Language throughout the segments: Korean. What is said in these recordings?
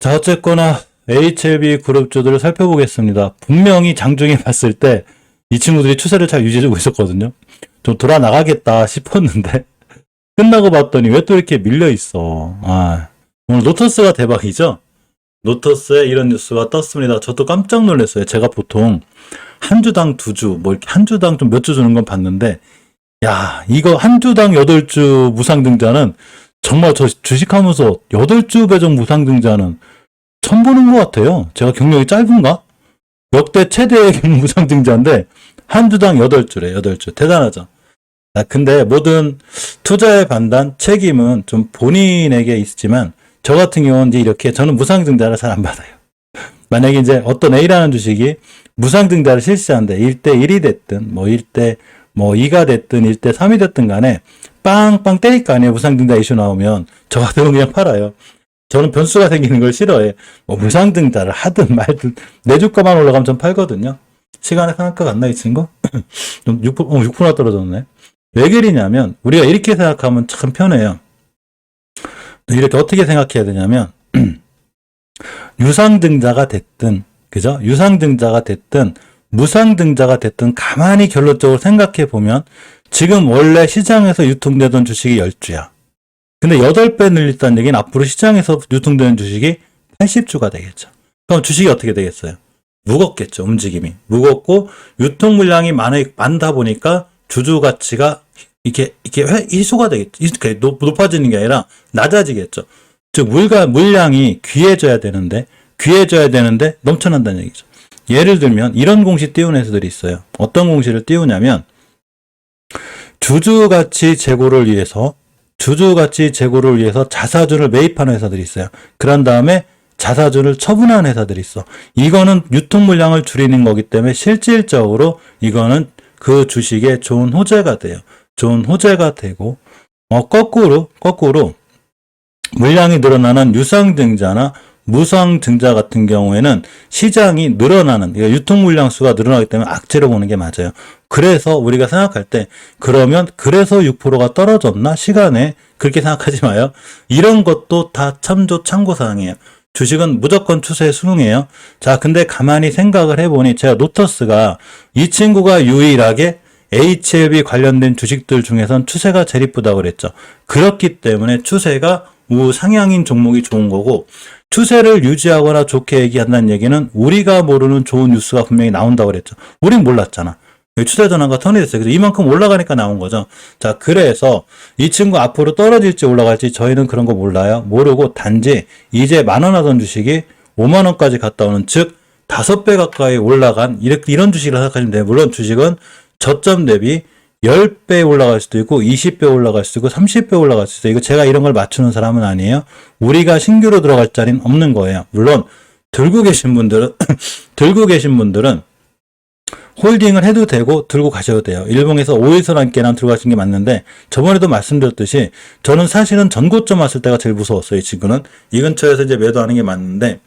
자, 어쨌거나 HLB 그룹주들을 살펴보겠습니다. 분명히 장중에 봤을 때 이 친구들이 추세를 잘 유지해주고 있었거든요. 좀 돌아 나가겠다 싶었는데 끝나고 봤더니 왜 또 이렇게 밀려 있어. 오늘 노터스가 대박이죠. 노터스에 이런 뉴스가 떴습니다. 저도 깜짝 놀랐어요. 제가 보통 한 주당 2주, 뭐 이렇게 한 주당 좀 몇 주 주는 건 봤는데, 야, 이거 한 주당 8주 무상등자는 정말 저 주식하면서 8주 배정 무상등자는 처음 보는 것 같아요. 제가 경력이 짧은가? 역대 최대 무상등자인데 한 주당 8주래, 8주. 대단하죠. 근데 모든 투자의 판단, 책임은 좀 본인에게 있지만 저 같은 경우는 이제 이렇게 저는 무상증자를 잘 안 받아요. 만약에 이제 어떤 A라는 주식이 무상증자를 실시하는데 1대 1이 됐든 뭐 1대 뭐 2가 됐든 1대 3이 됐든 간에 빵빵 때릴 거 아니에요. 무상증자 이슈 나오면 저 같은 경우는 그냥 팔아요. 저는 변수가 생기는 걸 싫어해. 뭐 무상증자를 하든 말든 내 주가만 올라가면 전 팔거든요. 시간에 생각가 안 나, 이 친구? 좀 6%나 떨어졌네. 왜 그러냐면 우리가 이렇게 생각하면 참 편해요. 이렇게 어떻게 생각해야 되냐면 유상증자가 됐든 그죠? 유상증자가 됐든 무상증자가 됐든 가만히 결론적으로 생각해 보면 지금 원래 시장에서 유통되던 주식이 10주야. 근데 8배 늘렸다는 얘기는 앞으로 시장에서 유통되는 주식이 80주가 되겠죠. 그럼 주식이 어떻게 되겠어요? 무겁겠죠. 움직임이. 무겁고 유통 물량이 많다 보니까 주주 가치가 이게 희소가 되겠죠. 이렇게 높아지는 게 아니라 낮아지겠죠. 즉 물량이 귀해져야 되는데 넘쳐난다는 얘기죠. 예를 들면 이런 공시 띄우는 회사들이 있어요. 어떤 공시를 띄우냐면 주주 가치 제고를 위해서 자사주를 매입하는 회사들이 있어요. 그런 다음에 자사주를 처분하는 회사들이 있어. 이거는 유통 물량을 줄이는 거기 때문에 실질적으로 이거는 그 주식에 좋은 호재가 돼요. 좋은 호재가 되고 거꾸로 물량이 늘어나는 유상증자나 무상증자 같은 경우에는 시장이 늘어나는 유통 물량 수가 늘어나기 때문에 악재로 보는 게 맞아요. 그래서 우리가 생각할 때 그러면 그래서 6%가 떨어졌나 시간에 그렇게 생각하지 마요. 이런 것도 다 참고사항이에요. 주식은 무조건 추세에 순응해요. 자, 근데 가만히 생각을 해보니 제가 노터스가 이 친구가 유일하게 HLB 관련된 주식들 중에선 추세가 제일 이쁘다고 그랬죠. 그렇기 때문에 추세가 우상향인 종목이 좋은 거고 추세를 유지하거나 좋게 얘기한다는 얘기는 우리가 모르는 좋은 뉴스가 분명히 나온다고 그랬죠. 우린 몰랐잖아. 추세 전환가 턴이 됐어요. 그래서 이만큼 올라가니까 나온 거죠. 자, 그래서 이 친구 앞으로 떨어질지 올라갈지 저희는 그런 거 몰라요. 모르고 단지 이제 10,000원 하던 주식이 50,000원까지 갔다 오는 즉 5배 가까이 올라간 이런 주식을 생각하시면 돼요. 물론 주식은 저점 대비 10배 올라갈 수도 있고 20배 올라갈 수도 있고 30배 올라갈 수도 있고 이거 제가 이런 걸 맞추는 사람은 아니에요. 우리가 신규로 들어갈 자리는 없는 거예요. 물론 들고 계신 분들은 홀딩을 해도 되고 들고 가셔도 돼요. 일봉에서 5일선 함께랑 들고 가신 게 맞는데 저번에도 말씀드렸듯이 저는 사실은 전고점 왔을 때가 제일 무서웠어요. 이 친구는 이 근처에서 이제 매도하는 게 맞는데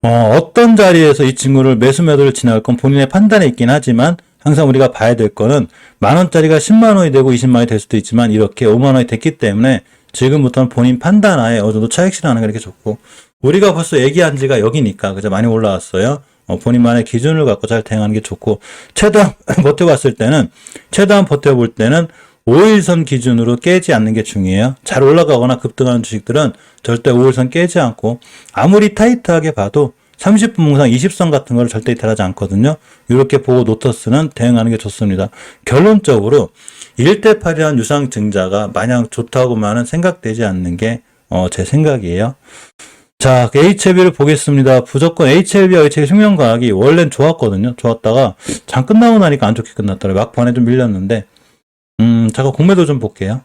어떤 자리에서 이 친구를 매수매도를 지나갈 건 본인의 판단에 있긴 하지만 항상 우리가 봐야 될 거는 10,000원짜리가 10만원이 되고 20만원이 될 수도 있지만 이렇게 5만원이 됐기 때문에 지금부터는 본인 판단하에 어느 정도 차익 실현하는 게 이렇게 좋고 우리가 벌써 얘기한 지가 여기니까 그죠? 많이 올라왔어요. 본인만의 기준을 갖고 잘 대응하는 게 좋고 최대한 버텨볼 때는 5일선 기준으로 깨지 않는 게 중요해요. 잘 올라가거나 급등하는 주식들은 절대 5일선 깨지 않고 아무리 타이트하게 봐도 30분 몽상 20선 같은 걸 절대 이탈하지 않거든요. 이렇게 보고 노터스는 대응하는 게 좋습니다. 결론적으로 1대8이라는 유상증자가 마냥 좋다고만은 생각되지 않는 게 제 생각이에요. 자, HLB를 보겠습니다. 무조건 HLB와 HLB 생명과학이 원래는 좋았거든요. 좋았다가 장 끝나고 나니까 안 좋게 끝났더라고요. 막판에 좀 밀렸는데 잠깐 공매도 좀 볼게요.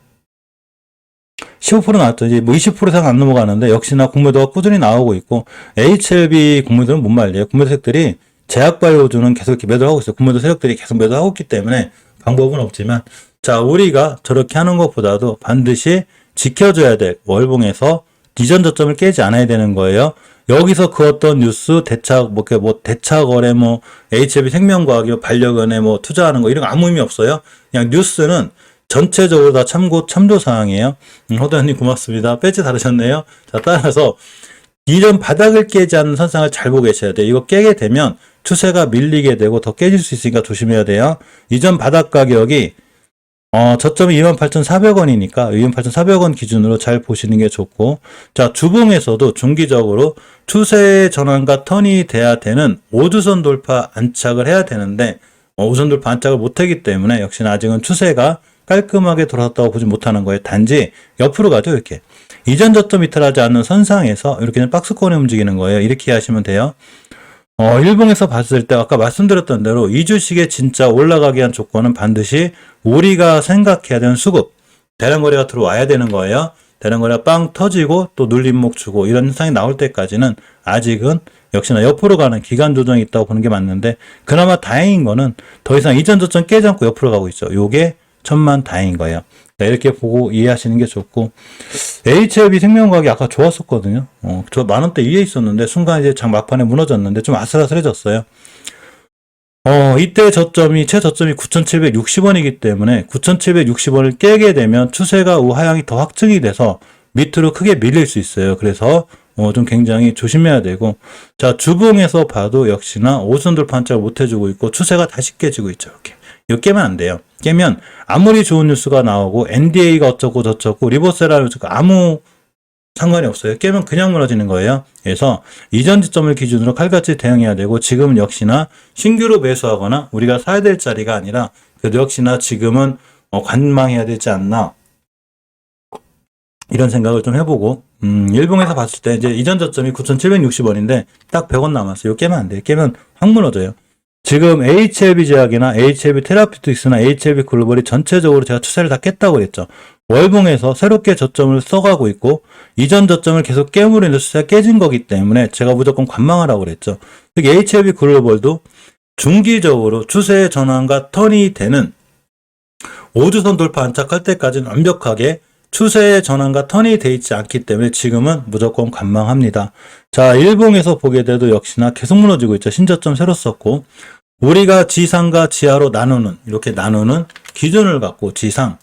15% 나왔죠. 이제 뭐 20% 이상 안 넘어가는데 역시나 공매도가 꾸준히 나오고 있고 HLB 공매도는 못 말려요. 공매도 세력들이 제약바이오주는 계속 이렇게 매도를 하고 있어요. 공매도 세력들이 계속 매도하고 있기 때문에 방법은 없지만 자, 우리가 저렇게 하는 것보다도 반드시 지켜줘야 될 월봉에서 이전 저점을 깨지 않아야 되는 거예요. 여기서 그 어떤 뉴스 대차 대차 거래 HLB 생명과학이 반려견에 투자하는 거 이런 거 아무 의미 없어요. 그냥 뉴스는 전체적으로 다 참조 사항이에요. 호도현님 고맙습니다. 배지 다르셨네요. 자, 따라서 이전 바닥을 깨지 않는 선상을 잘 보고 계셔야 돼요. 이거 깨게 되면 추세가 밀리게 되고 더 깨질 수 있으니까 조심해야 돼요. 이전 바닥 가격이 저점이 28,400원이니까 28,400원 기준으로 잘 보시는 게 좋고, 자, 주봉에서도 중기적으로 추세의 전환과 턴이 돼야 되는 5주선 돌파 안착을 해야 되는데 5주선 돌파 안착을 못하기 때문에 역시나 아직은 추세가 깔끔하게 돌아섰다고 보지 못하는 거예요. 단지 옆으로 가죠. 이렇게 이전 저점 이탈하지 않는 선상에서 이렇게 박스권에 움직이는 거예요. 이렇게 하시면 돼요. 일봉에서 봤을 때 아까 말씀드렸던 대로 2주식의 진짜 올라가기 위한 조건은 반드시 우리가 생각해야 되는 수급, 대량거래가 들어와야 되는 거예요. 대량거래가 빵 터지고 또 눌림목 주고 이런 현상이 나올 때까지는 아직은 역시나 옆으로 가는 기간 조정이 있다고 보는 게 맞는데, 그나마 다행인 거는 더 이상 이전 저점 깨지 않고 옆으로 가고 있죠. 요게 천만 다행인 거예요. 이렇게 보고 이해하시는 게 좋고, HLB 생명과학이 아까 좋았었거든요. 저 만원대 위에 있었는데 순간 이제 장 막판에 무너졌는데 좀 아슬아슬해졌어요. 이때 최저점이 9,760원이기 때문에 9,760원을 깨게 되면 추세가 우하향이 더 확증이 돼서 밑으로 크게 밀릴 수 있어요. 그래서 좀 굉장히 조심해야 되고, 자, 주봉에서 봐도 역시나 5선 돌파 한짝을 못 해주고 있고 추세가 다시 깨지고 있죠. 이렇게. 이거 깨면 안 돼요. 깨면 아무리 좋은 뉴스가 나오고 NDA가 어쩌고 저쩌고 리버세라는 아무 상관이 없어요. 깨면 그냥 무너지는 거예요. 그래서 이전 지점을 기준으로 칼같이 대응해야 되고, 지금은 역시나 신규로 매수하거나 우리가 사야 될 자리가 아니라 그래도 역시나 지금은 관망해야 되지 않나, 이런 생각을 좀 해보고, 일봉에서 봤을 때 이제 이전 저점이 9,760원인데 딱 100원 남았어요. 이거 깨면 안 돼요. 깨면 확 무너져요. 지금 HLB 제약이나 HLB 테라피틱스나 HLB 글로벌이 전체적으로 제가 추세를 다 깼다고 그랬죠. 월봉에서 새롭게 저점을 써가고 있고 이전 저점을 계속 깨물으면서 추세가 깨진 거기 때문에 제가 무조건 관망하라고 그랬죠. 특히 HLB 글로벌도 중기적으로 추세의 전환과 턴이 되는 5주선 돌파 안착할 때까지는 완벽하게 추세의 전환과 턴이 돼 있지 않기 때문에 지금은 무조건 관망합니다. 자, 일봉에서 보게 돼도 역시나 계속 무너지고 있죠. 신저점 새로 썼고, 우리가 지상과 지하로 이렇게 나누는 기준을 갖고 지상,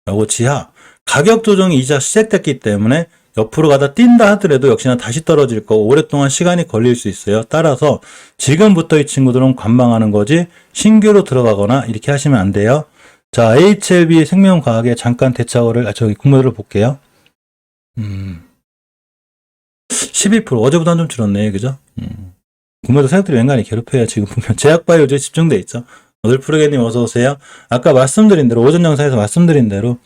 그리고 지하, 가격 조정이 이제 시작됐기 때문에 옆으로 가다 뛴다 하더라도 역시나 다시 떨어질 거고 오랫동안 시간이 걸릴 수 있어요. 따라서 지금부터 이 친구들은 관망하는 거지 신규로 들어가거나 이렇게 하시면 안 돼요. 자, HLB 생명과학의 잠깐 대차거를, 국모들을 볼게요. 12%, 어제보다는 좀 줄었네, 그죠? 국모들 생각들이 웬간히 괴롭혀야 지금 보면 제약바이오주에 집중돼 있죠. 늘프르게님 어서오세요. 아까 말씀드린 대로, 오전 영상에서 말씀드린 대로,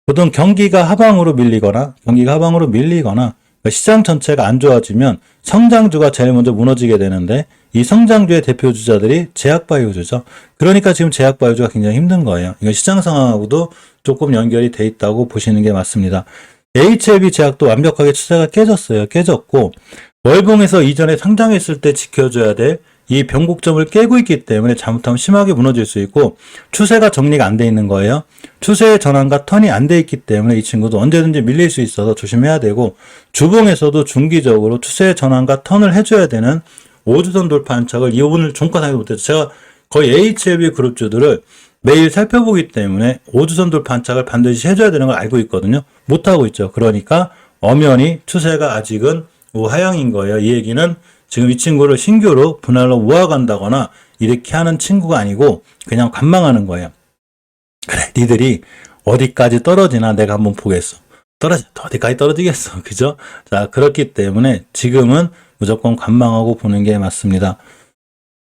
보통 경기가 하방으로 밀리거나, 시장 전체가 안 좋아지면 성장주가 제일 먼저 무너지게 되는데, 이 성장주의 대표 주자들이 제약바이오주죠. 그러니까 지금 제약바이오주가 굉장히 힘든 거예요. 이건 시장 상황하고도 조금 연결이 돼 있다고 보시는 게 맞습니다. HLB 제약도 완벽하게 추세가 깨졌고, 월봉에서 이전에 상장했을 때 지켜줘야 될 이 변곡점을 깨고 있기 때문에 잘못하면 심하게 무너질 수 있고, 추세가 정리가 안 돼 있는 거예요. 추세의 전환과 턴이 안 돼 있기 때문에 이 친구도 언제든지 밀릴 수 있어서 조심해야 되고, 주봉에서도 중기적으로 추세의 전환과 턴을 해줘야 되는 5주선 돌파 안착을 오늘 종가상에도 못했죠. 제가 거의 HLB 그룹주들을 매일 살펴보기 때문에 5주선 돌파 안착을 반드시 해줘야 되는 걸 알고 있거든요. 못하고 있죠. 그러니까 엄연히 추세가 아직은 우하향인 거예요. 이 얘기는 지금 이 친구를 신규로 분할로 모아간다거나 이렇게 하는 친구가 아니고 그냥 관망하는 거예요. 그래, 니들이 어디까지 떨어지나 내가 한번 보겠어. 어디까지 떨어지겠어. 그죠? 자, 그렇기 때문에 지금은 무조건 관망하고 보는 게 맞습니다.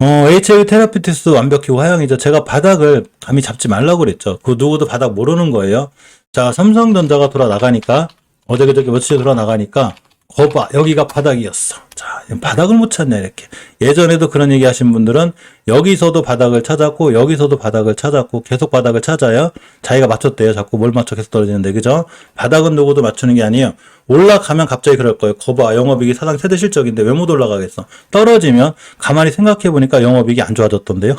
HLB 테라피틱스도 완벽히 우하향이죠. 제가 바닥을 감히 잡지 말라고 그랬죠. 그 누구도 바닥 모르는 거예요. 자, 삼성전자가 돌아나가니까, 어제 그저께 며칠 돌아나가니까 거봐, 여기가 바닥이었어. 자, 바닥을 못 찾냐, 이렇게. 예전에도 그런 얘기 하신 분들은 여기서도 바닥을 찾았고, 여기서도 바닥을 찾았고, 계속 바닥을 찾아요. 자기가 맞췄대요. 자꾸 뭘 맞춰 계속 떨어지는데, 그죠? 바닥은 누구도 맞추는 게 아니에요. 올라가면 갑자기 그럴 거예요. 거봐, 영업이익이 사상 최대 실적인데 왜 못 올라가겠어? 떨어지면 가만히 생각해보니까 영업이익이 안 좋아졌던데요?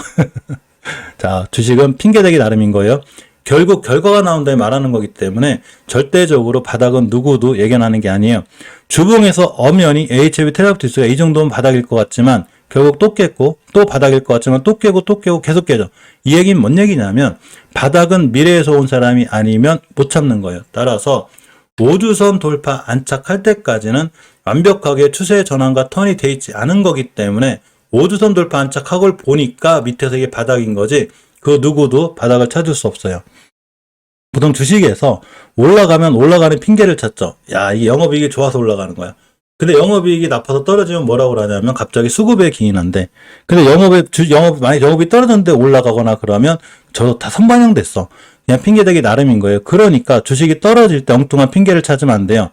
자, 주식은 핑계대기 나름인 거예요. 결국 결과가 나온다에 말하는 거기 때문에 절대적으로 바닥은 누구도 예견하는 게 아니에요. 주봉에서 엄연히 HLB 테라피틱스가 이 정도면 바닥일 것 같지만 결국 또 깼고 또 바닥일 것 같지만 또 깨고 또 깨고 계속 깨져. 이 얘기는 뭔 얘기냐면 바닥은 미래에서 온 사람이 아니면 못 참는 거예요. 따라서 5주선 돌파 안착할 때까지는 완벽하게 추세 전환과 턴이 돼 있지 않은 거기 때문에 5주선 돌파 안착하고 보니까 밑에서 이게 바닥인 거지 그 누구도 바닥을 찾을 수 없어요. 보통 주식에서 올라가면 올라가는 핑계를 찾죠. 야, 이게 영업이익이 좋아서 올라가는 거야. 근데 영업이익이 나빠서 떨어지면 뭐라고 그러냐면 갑자기 수급에 기인한데 근데 만약 영업이 떨어졌는데 올라가거나 그러면 저도 다 선반영됐어. 그냥 핑계대기 나름인 거예요. 그러니까 주식이 떨어질 때 엉뚱한 핑계를 찾으면 안 돼요.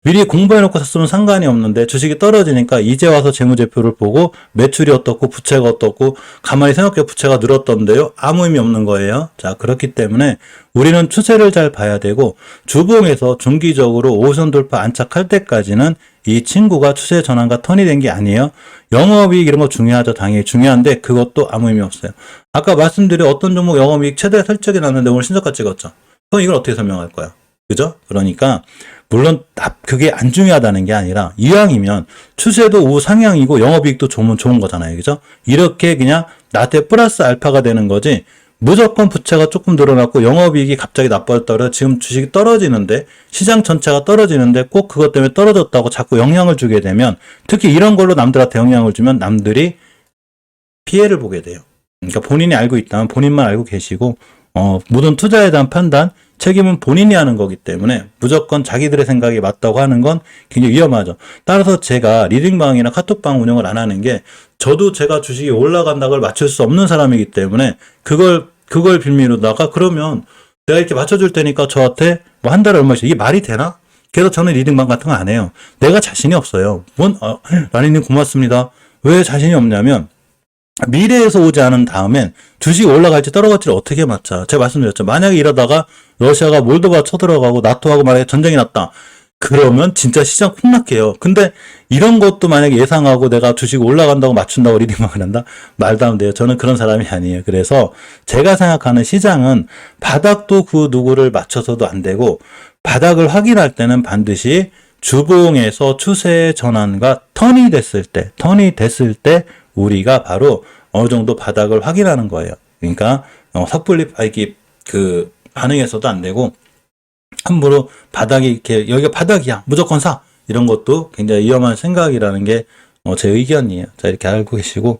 미리 공부해놓고 샀으면 상관이 없는데 주식이 떨어지니까 이제 와서 재무제표를 보고 매출이 어떻고 부채가 어떻고 가만히 생각해 부채가 늘었던데요. 아무 의미 없는 거예요. 자, 그렇기 때문에 우리는 추세를 잘 봐야 되고 주봉에서 중기적으로 5선 돌파 안착할 때까지는 이 친구가 추세 전환과 턴이 된 게 아니에요. 영업이익 이런 거 중요하죠. 당연히 중요한데 그것도 아무 의미 없어요. 아까 말씀드린 어떤 종목 영업이익 최대 설정이 났는데 오늘 신저가 찍었죠. 그럼 이걸 어떻게 설명할 거야? 그죠? 그러니까 물론 그게 안 중요하다는 게 아니라 이왕이면 추세도 우상향이고 영업이익도 좋은 거잖아요. 그죠? 이렇게 그냥 나한테 플러스 알파가 되는 거지 무조건 부채가 조금 늘어났고 영업이익이 갑자기 나빠졌다. 지금 주식이 떨어지는데 시장 전체가 떨어지는데 꼭 그것 때문에 떨어졌다고 자꾸 영향을 주게 되면 특히 이런 걸로 남들한테 영향을 주면 남들이 피해를 보게 돼요. 그러니까 본인이 알고 있다면 본인만 알고 계시고 모든 투자에 대한 판단 책임은 본인이 하는 거기 때문에 무조건 자기들의 생각이 맞다고 하는 건 굉장히 위험하죠. 따라서 제가 리딩방이나 카톡방 운영을 안 하는 게 저도 제가 주식이 올라간다는 걸 맞출 수 없는 사람이기 때문에 그걸 빌미로다가 그러면 내가 이렇게 맞춰줄 테니까 저한테 뭐 한 달에 얼마씩 이게 말이 되나? 그래서 저는 리딩방 같은 거 안 해요. 내가 자신이 없어요. 라니님 고맙습니다. 왜 자신이 없냐면 미래에서 오지 않은 다음엔 주식이 올라갈지 떨어질지 어떻게 맞춰? 제가 말씀드렸죠. 만약에 이러다가 러시아가 몰도바 쳐들어가고 나토하고 만약에 전쟁이 났다. 그러면 진짜 시장 폭락해요. 근데 이런 것도 만약에 예상하고 내가 주식 올라간다고 맞춘다고 리딩mak을 한다? 말도 안 돼요. 저는 그런 사람이 아니에요. 그래서 제가 생각하는 시장은 바닥도 그 누구를 맞춰서도 안 되고 바닥을 확인할 때는 반드시 주봉에서 추세 전환과 턴이 됐을 때 우리가 바로 어느 정도 바닥을 확인하는 거예요. 그러니까 섣불리 반응해서도 안 되고 함부로 바닥이 이렇게 여기가 바닥이야 무조건 사 이런 것도 굉장히 위험한 생각이라는 게 제 의견이에요. 자, 이렇게 알고 계시고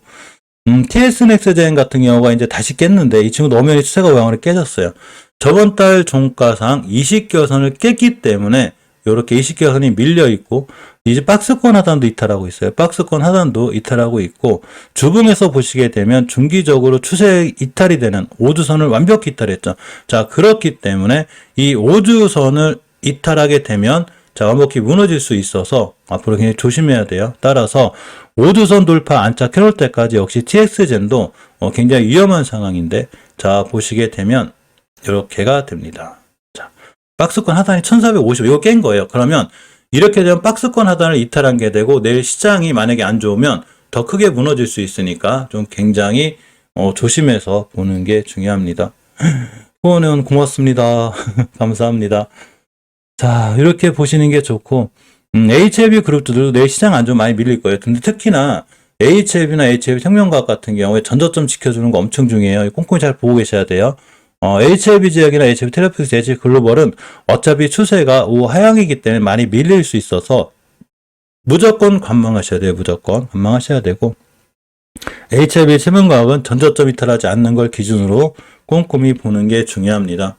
TS넥스젠 같은 경우가 이제 다시 깼는데 이 친구도 엄연히 추세가 우량으로 깨졌어요. 저번 달 종가상 20개선을 깼기 때문에 이렇게 20개선이 밀려 있고 이제 박스권 하단도 이탈하고 있어요. 박스권 하단도 이탈하고 있고 주봉에서 보시게 되면 중기적으로 추세 이탈이 되는 5주선을 완벽히 이탈했죠. 자, 그렇기 때문에 이 5주선을 이탈하게 되면 자, 완벽히 무너질 수 있어서 앞으로 굉장히 조심해야 돼요. 따라서 5주선 돌파 안착해 놓을 때까지 역시 TX젠도 굉장히 위험한 상황인데 자, 보시게 되면 이렇게가 됩니다. 자, 박스권 하단이 1450 이거 깬 거예요. 그러면 이렇게 되면 박스권 하단을 이탈한 게 되고 내일 시장이 만약에 안 좋으면 더 크게 무너질 수 있으니까 좀 굉장히 조심해서 보는 게 중요합니다. 후원은 고맙습니다. 감사합니다. 자, 이렇게 보시는 게 좋고 HLB 그룹들도 내일 시장 안 좋으면 많이 밀릴 거예요. 근데 특히나 HLB나 HLB 생명과학 같은 경우에 전저점 지켜주는 거 엄청 중요해요. 꼼꼼히 잘 보고 계셔야 돼요. HLB 지역이나 HLB 테라피스, HLB 글로벌은 어차피 추세가 우하향이기 때문에 많이 밀릴 수 있어서 무조건 관망하셔야 돼요. 무조건 관망하셔야 되고 HLB 생명과학은 전저점 이탈하지 않는 걸 기준으로 꼼꼼히 보는 게 중요합니다.